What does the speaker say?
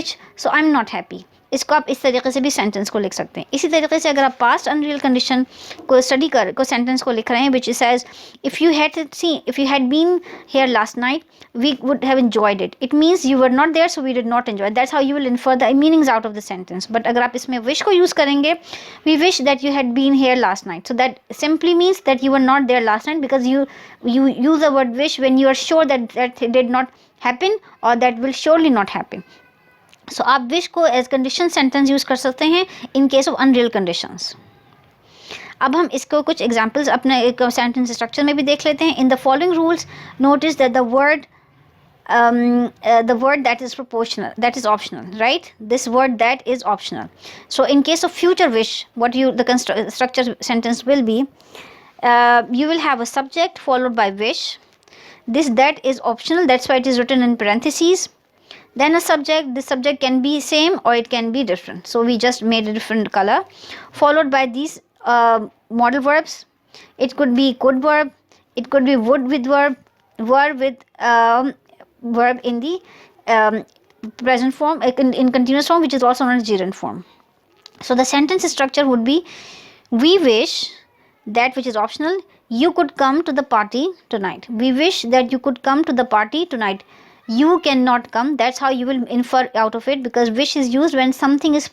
which, so I'm not happy. इसको आप इस तरीके से भी सेंटेंस को लिख सकते हैं. इसी तरीके से अगर आप पास्ट अनरियल कंडीशन को स्टडी कर को सेंटेंस को लिख रहे हैं, विच says if you had been here last night we would have enjoyed it. It means you were not there so we did not enjoy it. That's how you will infer the meanings out of the sentence. But अगर आप इसमें wish को use करेंगे, we wish that you had been here last night. So that simply means that you were not there last night, because you use the word wish when you are sure that did not happen or that will surely not happen. So आप wish को as condition sentence use कर सकते हैं in case of unreal conditions. अब हम इसको कुछ examples अपने एक sentence structure में भी देख लेते हैं. In the following rules, notice that the word that is proportional, that is optional, right? This word that is optional. So in case of future wish, what the structure sentence will be, you will have a subject followed by wish. This that is optional, that's why it is written in parentheses. Then a subject, this subject can be same or it can be different. So we just made a different color. Followed by these modal verbs. It could be could verb, it could be would with verb, verb with verb in the present form, in continuous form, which is also known as gerund form. So the sentence structure would be, we wish that, which is optional, you could come to the party tonight. We wish that you could come to the party tonight. You cannot come. That's how you will infer out of it, because wish is used when something is